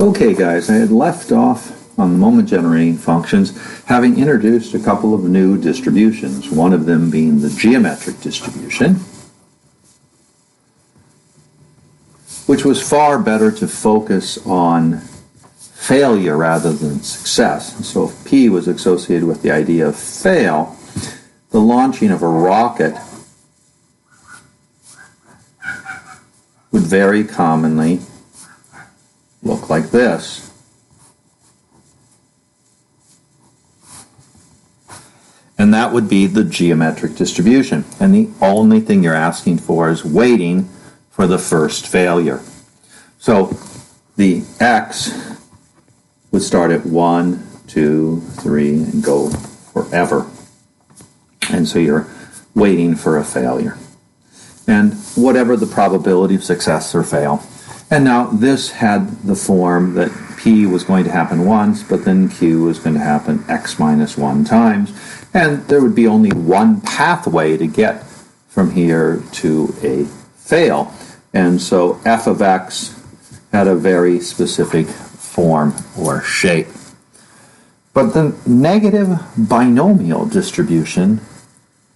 Okay guys, I had left off on the moment generating functions having introduced a couple of new distributions, one of them being the geometric distribution, which was far better to focus on failure rather than success. So if P was associated with the idea of fail, the launching of a rocket would very commonly look like this. And that would be the geometric distribution. And the only thing you're asking for is waiting for the first failure. So the X would start at 1, 2, 3, and go forever. And so you're waiting for a failure. And whatever the probability of success or fail. And now this had the form that P was going to happen once, but then Q was going to happen X minus 1 times. And there would be only one pathway to get from here to a fail. And so f of X had a very specific form or shape. But the negative binomial distribution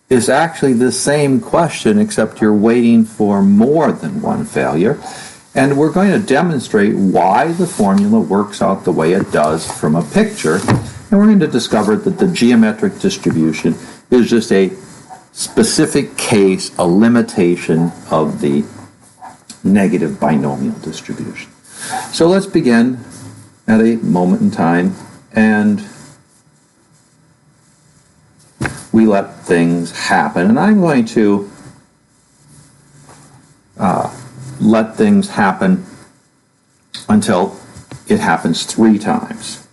is actually the same question, except you're waiting for more than one failure. And we're going to demonstrate why the formula works out the way it does from a picture. And we're going to discover that the geometric distribution is just a specific case, a limitation of the negative binomial distribution. So let's begin at a moment in time, and we let things happen. And I'm going to let things happen until it happens 3 times.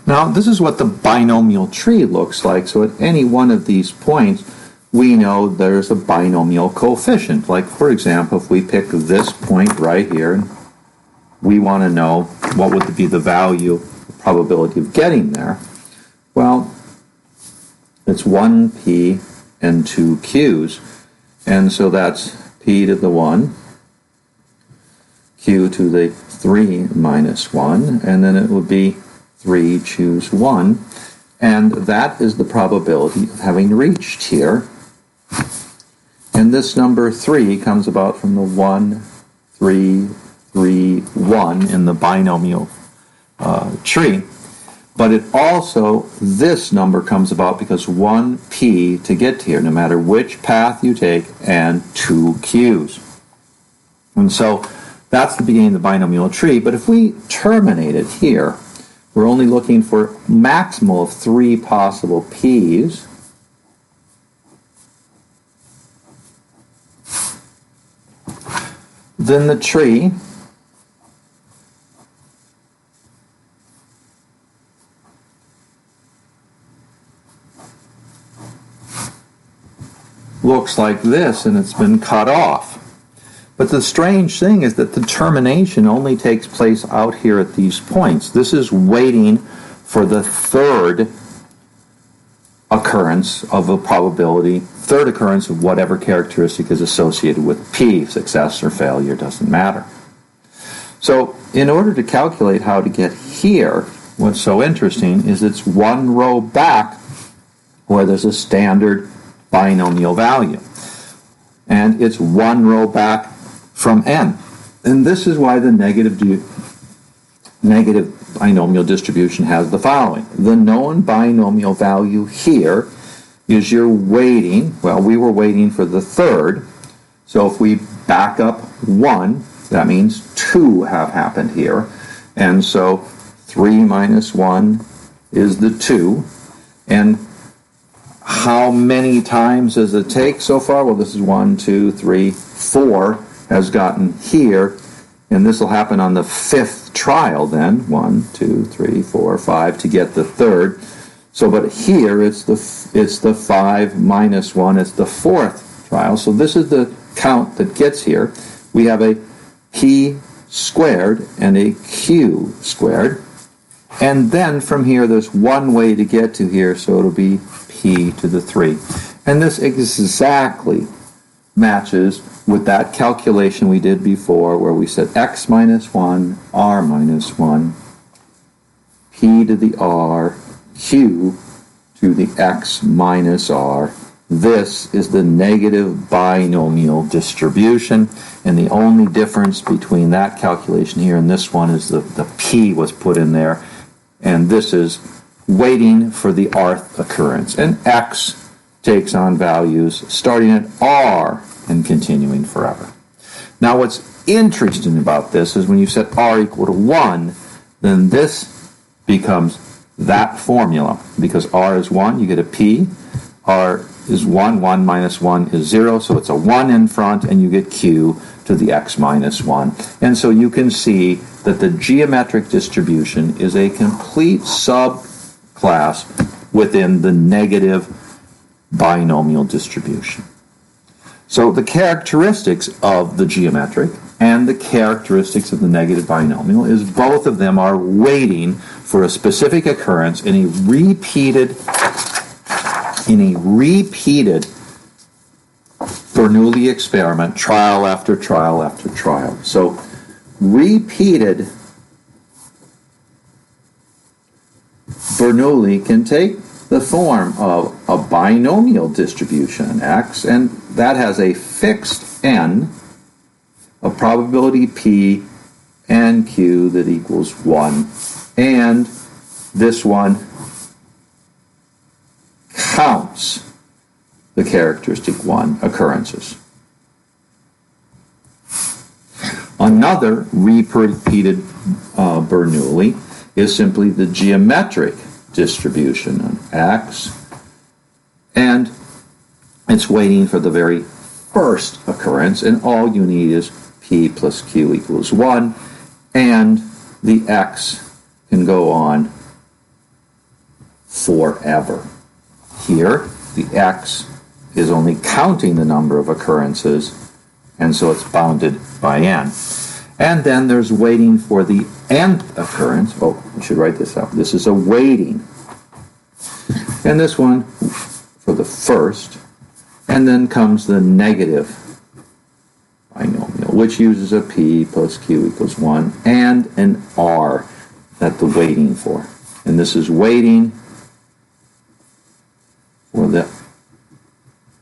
Now, this is what the binomial tree looks like. So at any one of these points, we know there's a binomial coefficient. Like, for example, if we pick this point right here, we want to know what would be the value, the probability of getting there. Well, it's 1p and 2 q's. And so that's p to the 1, q to the 3 minus 1, and then it would be 3, choose 1, and that is the probability of having reached here. And this number 3 comes about from the 1, 3, 3, 1 in the binomial tree. But it also, this number comes about because 1p to get here, no matter which path you take, and 2 q's. And so that's the beginning of the binomial tree. But if we terminate it here, we're only looking for maximal of 3 possible p's. Then the tree looks like this, and it's been cut off. But the strange thing is that the termination only takes place out here at these points. This is waiting for the third occurrence of a probability, third occurrence of whatever characteristic is associated with P. Success or failure doesn't matter. So in order to calculate how to get here, what's so interesting is it's one row back where there's a standard binomial value. And it's one row back from n. And this is why the negative binomial distribution has the following. The known binomial value here is you're waiting, well, we were waiting for the third. So if we back up 1, that means 2 have happened here. And so 3 minus 1 is the 2. And how many times does it take so far? Well, this is 1, 2, 3, 4 has gotten here, and this will happen on the 5th trial then, 1, 2, 3, 4, 5, to get the third. So, but here it's the 5 minus 1. It's the fourth trial. So this is the count that gets here. We have a p squared and a q squared. And then from here, there's one way to get to here, so it'll be p to the 3. And this exactly matches with that calculation we did before where we said x minus 1, r minus 1, p to the r, q to the x minus r. This is the negative binomial distribution, and the only difference between that calculation here and this one is the p was put in there, and this is waiting for the rth occurrence. And x takes on values starting at r and continuing forever. Now what's interesting about this is when you set r equal to 1, then this becomes that formula. Because r is 1, you get a p. R is 1, 1 minus 1 is 0, so it's a 1 in front, and you get q to the x minus 1. And so you can see that the geometric distribution is a complete subclass within the negative binomial distribution. So the characteristics of the geometric and the characteristics of the negative binomial is both of them are waiting for a specific occurrence in a repeated Bernoulli experiment, trial after trial after trial. So repeated Bernoulli can take the form of a binomial distribution x, and that has a fixed n, a probability p, and q that equals 1. And this one counts the characteristic 1 occurrences. Another repeated Bernoulli is simply the geometric distribution of x, and it's waiting for the very first occurrence, and all you need is p plus q equals 1, and the x can go on forever. Here, the x is only counting the number of occurrences, and so it's bounded by n. And then there's waiting for the nth occurrence. Oh, we should write this up. This is a waiting. And this one for the first. And then comes the negative binomial, which uses a p plus q equals 1 and an r that the waiting for. And this is waiting for the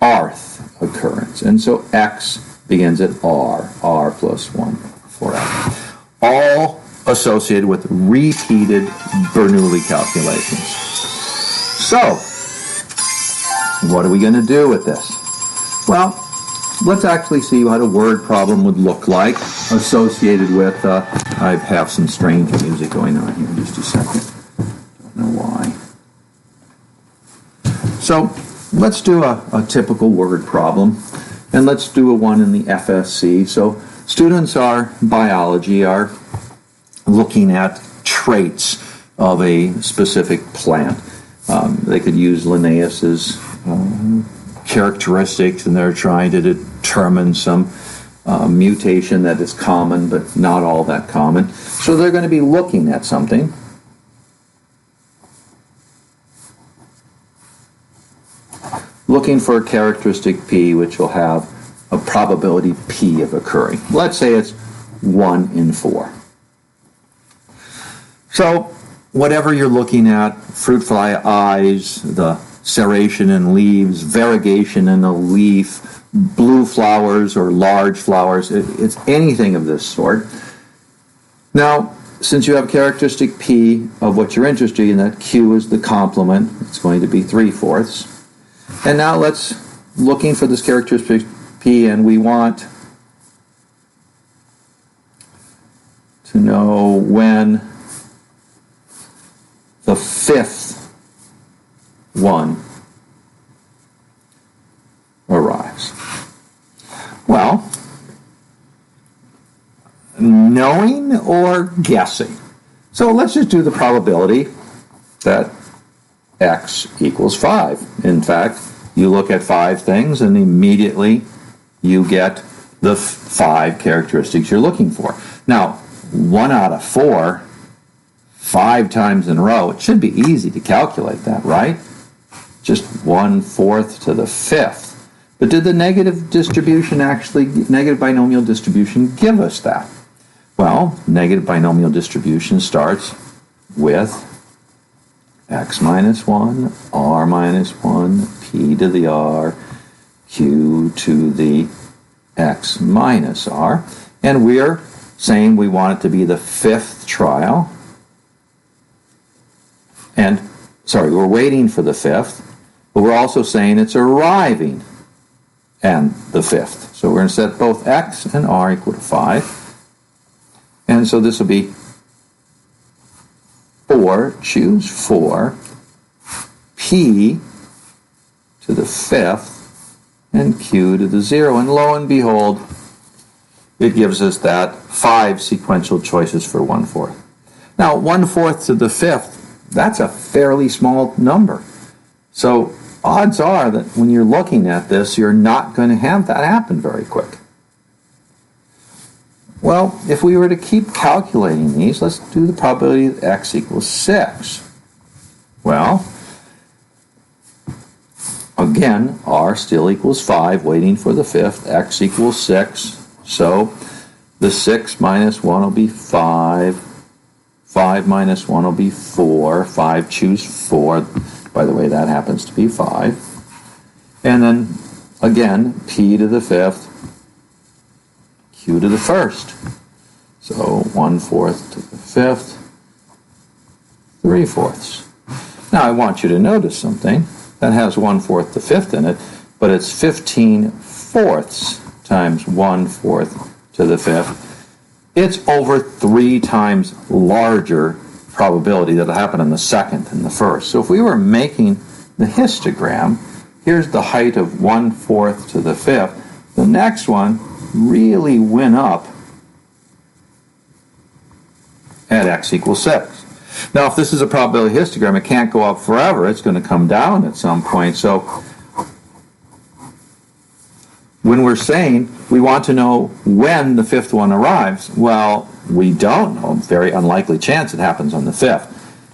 rth occurrence. And so x begins at r plus 1 forever. All associated with repeated Bernoulli calculations. So, what are we going to do with this? Well, let's actually see what a word problem would look like associated with, I have some strange music going on here, just a second. Don't know why. So, let's do a typical word problem, and let's do a one in the FSC. So, students biology are looking at traits of a specific plant. They could use Linnaeus's characteristics, and they're trying to determine some mutation that is common, but not all that common. So they're going to be looking at something. Looking for a characteristic P, which will have a probability P of occurring. Let's say it's 1 in 4. So, whatever you're looking at, fruit fly eyes, the serration in leaves, variegation in a leaf, blue flowers or large flowers, it's anything of this sort. Now, since you have characteristic P of what you're interested in, that Q is the complement, it's going to be 3/4. And now let's, looking for this characteristic P, and we want to know when the 5th one arrives. Well, knowing or guessing? So let's just do the probability that x equals 5. In fact, you look at 5 things and immediately you get the 5 characteristics you're looking for. Now, 1 out of 4, 5 times in a row, it should be easy to calculate that, right? Just 1/4 to the 5th. But did the negative binomial distribution give us that? Well, negative binomial distribution starts with x minus 1, r minus 1, p to the r, q to the x minus r. And we're saying we want it to be the 5th trial. And, sorry, we're waiting for the 5th, but we're also saying it's arriving and the 5th. So we're going to set both x and r equal to 5. And so this will be 4, choose 4, p to the 5th, and q to the 0. And lo and behold, it gives us that 5 sequential choices for 1/4. Now, 1/4 to the 5th, that's a fairly small number. So odds are that when you're looking at this, you're not going to have that happen very quick. Well, if we were to keep calculating these, let's do the probability that x equals 6. Well, again, r still equals 5, waiting for the 5th. X equals 6. So the 6 minus 1 will be 5. 5 minus 1 will be 4. 5, choose 4. By the way, that happens to be 5. And then, again, p to the 5th, q to the 1st. So 1/4 to the 5th, 3/4. Now, I want you to notice something. That has 1/4 to 5th in it, but it's 15/4 times 1/4 to the 5th. It's over 3 times larger probability that it'll happen in the 2nd and the 1st. So if we were making the histogram, here's the height of 1/4 to the 5th. The next one really went up at x equals 6. Now, if this is a probability histogram, it can't go up forever. It's going to come down at some point. So when we're saying we want to know when the 5th one arrives, well, we don't know. Very unlikely chance it happens on the 5th.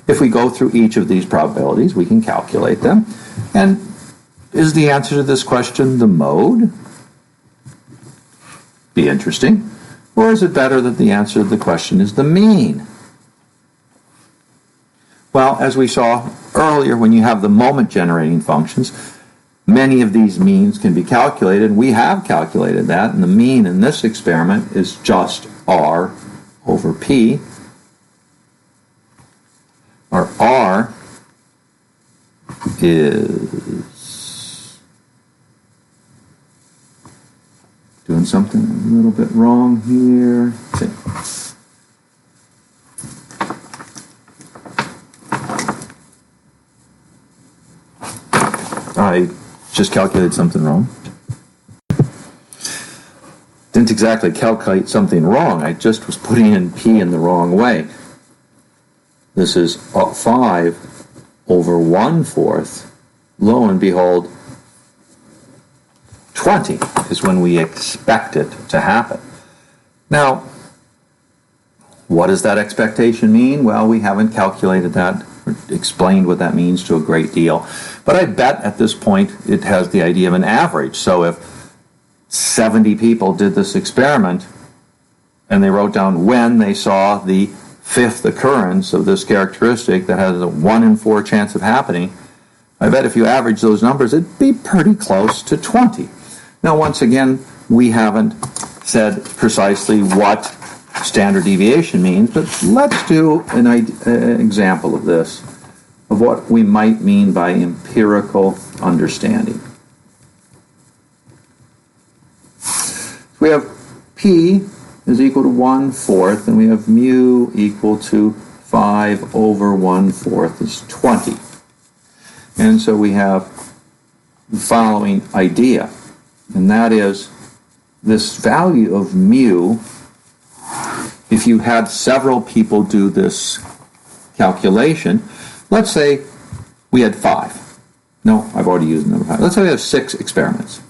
If we go through each of these probabilities, we can calculate them. And is the answer to this question the mode? Be interesting. Or is it better that the answer to the question is the mean? Well, as we saw earlier, when you have the moment generating functions, many of these means can be calculated. We have calculated that, and the mean in this experiment is just r over p, or r is doing something a little bit wrong here. Okay. I just calculated something wrong. Didn't exactly calculate something wrong. I just was putting in p in the wrong way. This is 5 over 1/4. Lo and behold, 20 is when we expect it to happen. Now, what does that expectation mean? Well, we haven't calculated that or explained what that means to a great deal. But I bet at this point it has the idea of an average. So if 70 people did this experiment and they wrote down when they saw the 5th occurrence of this characteristic that has a 1 in 4 chance of happening, I bet if you average those numbers, it'd be pretty close to 20. Now, once again, we haven't said precisely what standard deviation means, but let's do an example of this, of what we might mean by empirical understanding. We have p is equal to 1/4, and we have mu equal to 5 over 1/4 is 20. And so we have the following idea, and that is this value of mu. If you had several people do this calculation, let's say we had 5. No, I've already used number 5. Let's say we have 6 experiments.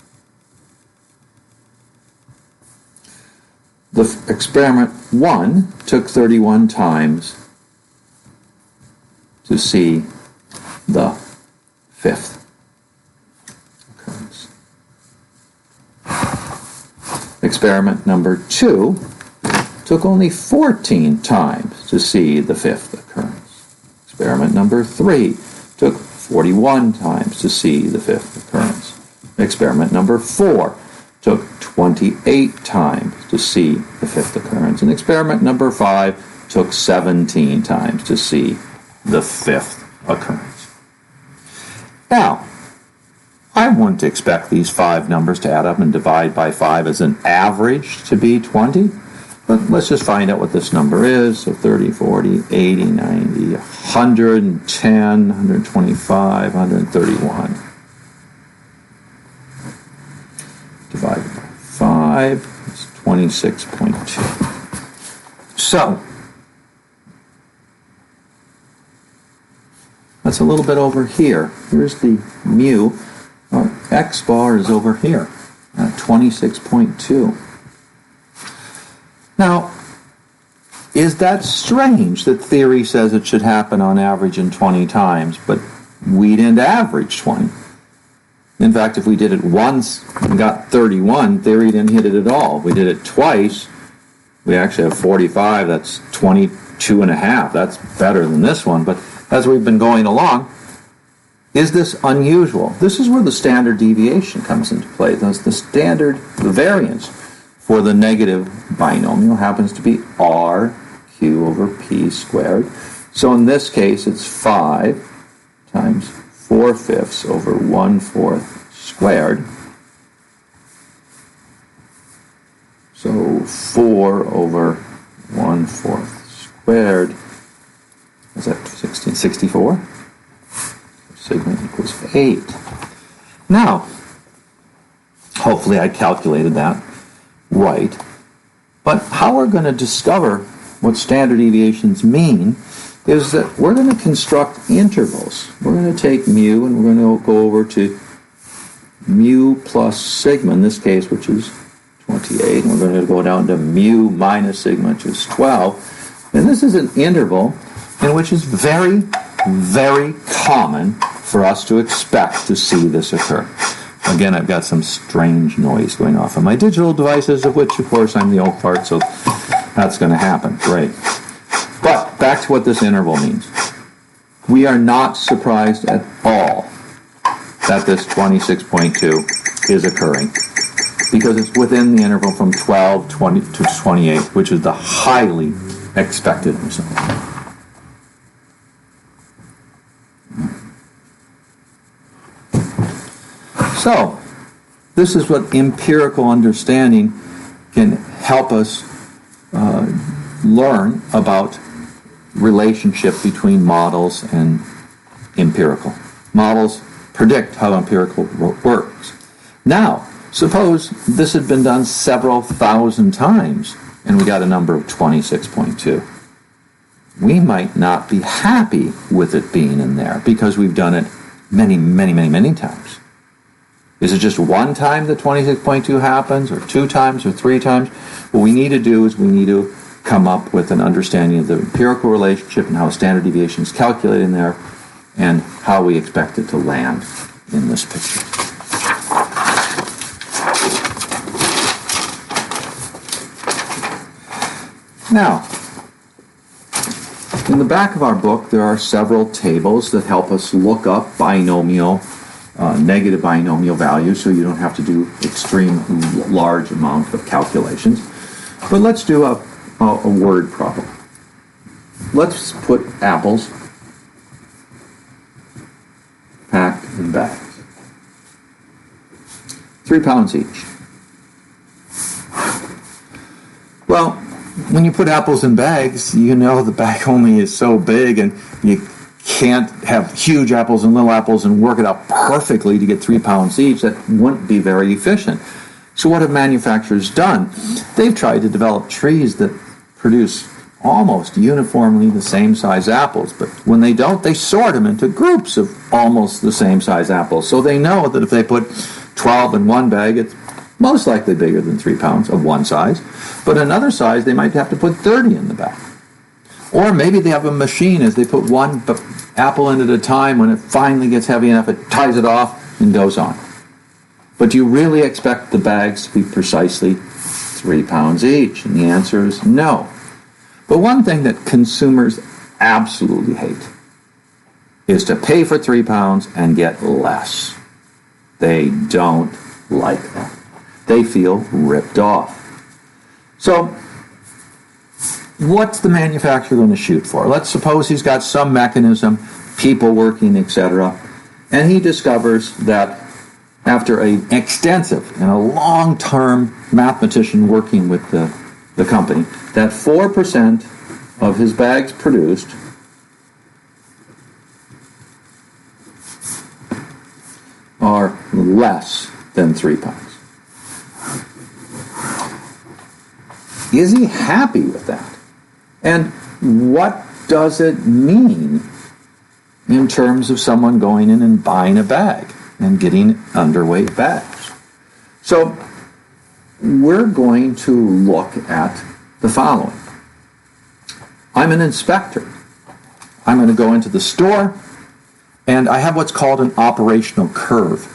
The experiment 1 took 31 times to see the 5th occurrence. Experiment number 2 took only 14 times to see the 5th occurrence. Experiment number 3 took 41 times to see the 5th occurrence. Experiment number 4 took 28 times to see the 5th occurrence. And experiment number 5 took 17 times to see the 5th occurrence. Now, I wouldn't expect these 5 numbers to add up and divide by 5 as an average to be 20. But let's just find out what this number is. So 30, 40, 80, 90, 110, 125, 131. Divided by 5 is 26.2. So, that's a little bit over here. Here's the mu. Our x bar is over here at 26.2. Now, is that strange that theory says it should happen on average in 20 times, but we didn't average 20? In fact, if we did it once and got 31, theory didn't hit it at all. We did it twice, we actually have 45, that's 22 and a half. That's better than this one, but as we've been going along, is this unusual? This is where the standard deviation comes into play. Thus, the variance for the negative binomial happens to be RQ over P squared. So in this case, it's 5 times 4/5 over 1/4 squared. So 4 over 1/4 squared, is that 1664? Sigma equals 8. Now, hopefully I calculated that right. But how we're going to discover what standard deviations mean is that we're going to construct intervals. We're going to take mu and we're going to go over to mu plus sigma in this case, which is 28, and we're going to go down to mu minus sigma, which is 12. And this is an interval in which is very, very common for us to expect to see this occur. Again, I've got some strange noise going off on my digital devices, of which, of course, I'm the old part, so that's going to happen. Great. But back to what this interval means. We are not surprised at all that this 26.2 is occurring, because it's within the interval from 12 20 to 28, which is the highly expected result. So, this is what empirical understanding can help us learn about relationship between models and empirical. Models predict how empirical works. Now, suppose this had been done several thousand times and we got a number of 26.2. We might not be happy with it being in there because we've done it many, many, many, many times. Is it just one time that 26.2 happens, or 2 times, or 3 times? What we need to do is we need to come up with an understanding of the empirical relationship and how standard deviation is calculated in there and how we expect it to land in this picture. Now, in the back of our book, there are several tables that help us look up binomial negative binomial values, so you don't have to do extreme large amount of calculations. But let's do a word problem. Let's put apples packed in bags. 3 pounds each. Well, when you put apples in bags, you know the bag only is so big, and you can't have huge apples and little apples and work it out perfectly to get 3 pounds each. That wouldn't be very efficient. So what have manufacturers done? They've tried to develop trees that produce almost uniformly the same size apples. But when they don't, they sort them into groups of almost the same size apples. So they know that if they put 12 in one bag, it's most likely bigger than 3 pounds of one size. But another size, they might have to put 30 in the bag. Or maybe they have a machine as they put one apple in at a time. When it finally gets heavy enough, it ties it off and goes on. But do you really expect the bags to be precisely 3 pounds each? And the answer is no. But one thing that consumers absolutely hate is to pay for 3 pounds and get less. They don't like that. They feel ripped off. So, what's the manufacturer going to shoot for? Let's suppose he's got some mechanism, people working, etc., and he discovers that after an extensive and a long-term mathematician working with the company, that 4% of his bags produced are less than 3 pounds. Is he happy with that? And what does it mean in terms of someone going in and buying a bag and getting underweight bags? So we're going to look at the following. I'm an inspector. I'm going to go into the store, and I have what's called an operational curve.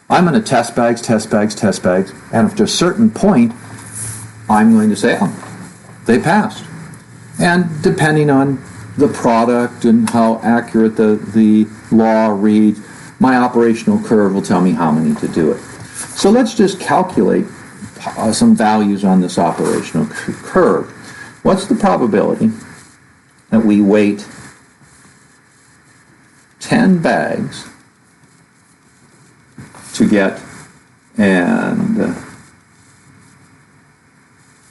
I'm going to test bags, and after a certain point, I'm going to say, oh, they passed. And depending on the product and how accurate the law reads, my operational curve will tell me how many to do it. So let's just calculate some values on this operational curve. What's the probability that we weight 10 bags to get, and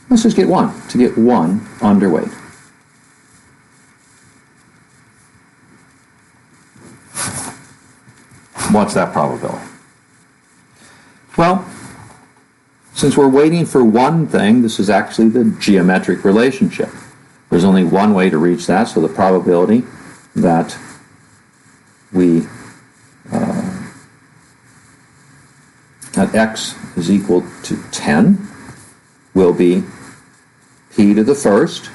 let's just get one, to get one underweight? What's that probability? Well, since we're waiting for one thing, this is actually the geometric relationship. There's only one way to reach that, so the probability that that x is equal to 10 will be p to the first,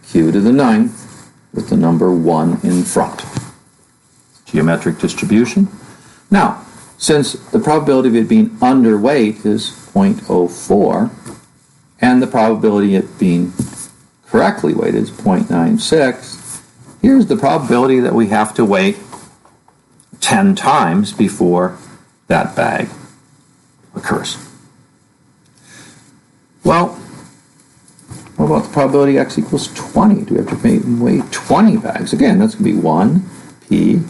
q to the ninth, with the number 1 in front. Geometric distribution. Now, since the probability of it being underweight is 0.04, and the probability of it being correctly weighted is 0.96, here's the probability that we have to wait 10 times before that bag occurs. Well, what about the probability x equals 20? Do we have to weigh 20 bags? Again, that's going to be 1, p,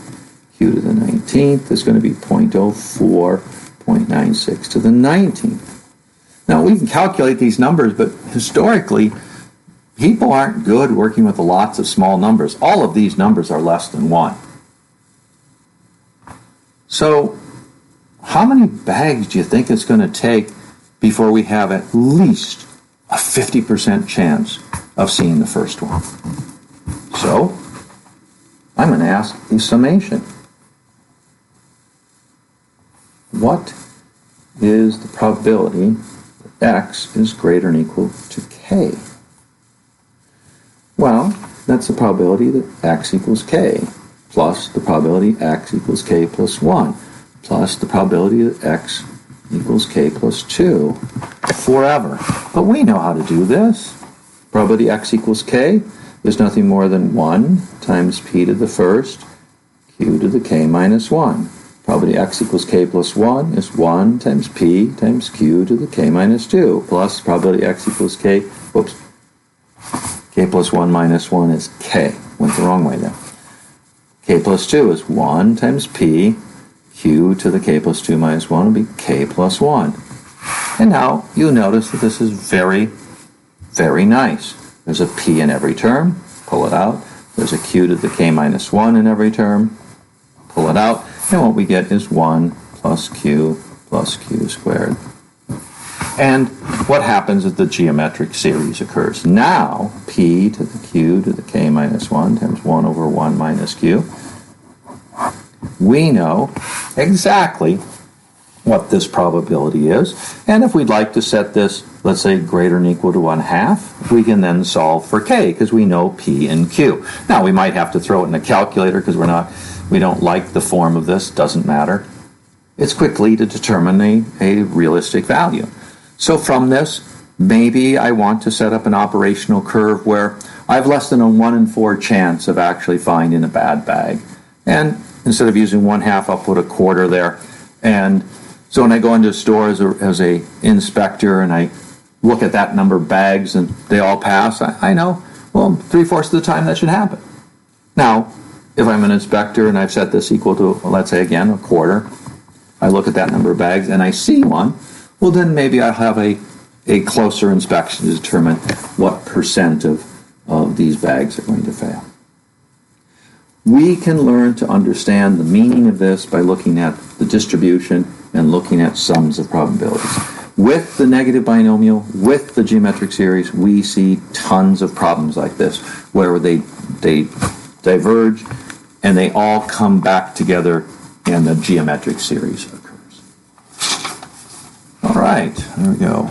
q to the 19th is going to be 0.04, 0.96 to the 19th. Now, we can calculate these numbers, but historically, people aren't good working with lots of small numbers. All of these numbers are less than 1. So, how many bags do you think it's going to take before we have at least a 50% chance of seeing the first one? So, I'm going to ask the summation. What is the probability that x is greater than or equal to k? Well, that's the probability that x equals k, plus the probability x equals k plus 1, plus the probability that x equals k plus 2, forever. But we know how to do this. Probability x equals k is nothing more than 1 times p to the first, q to the k minus 1. Probability x equals k plus 1 is 1 times p times q to the k minus 2, plus probability x equals k, k plus 1 minus 1 is k. Went the wrong way there. K plus 2 is 1 times p, q to the k plus 2 minus 1 will be k plus 1. And now you notice that this is very, very nice. There's a p in every term, pull it out. There's a q to the k minus 1 in every term, pull it out. And what we get is 1 plus q squared. And what happens if the geometric series occurs? Now, p to the q to the k minus 1 times 1 over 1 minus q. We know exactly what this probability is. And if we'd like to set this, let's say, greater than or equal to 1/2, we can then solve for k, because we know p and q. Now, we might have to throw it in a calculator, because we don't like the form of this. Doesn't matter. It's quickly to determine a realistic value. So from this, maybe I want to set up an operational curve where I have less than a 1 in 4 chance of actually finding a bad bag. And instead of using 1/2, I'll put a quarter there. And so when I go into a store as a inspector and I look at that number of bags and they all pass, I know, well, 3/4 of the time that should happen. Now, if I'm an inspector and I've set this equal to, let's say again, a quarter, I look at that number of bags and I see one, well then maybe I'll have a closer inspection to determine what percent of these bags are going to fail. We can learn to understand the meaning of this by looking at the distribution and looking at sums of probabilities. With the negative binomial, with the geometric series, we see tons of problems like this, where they diverge and they all come back together and the geometric series occurs. All right, there we go.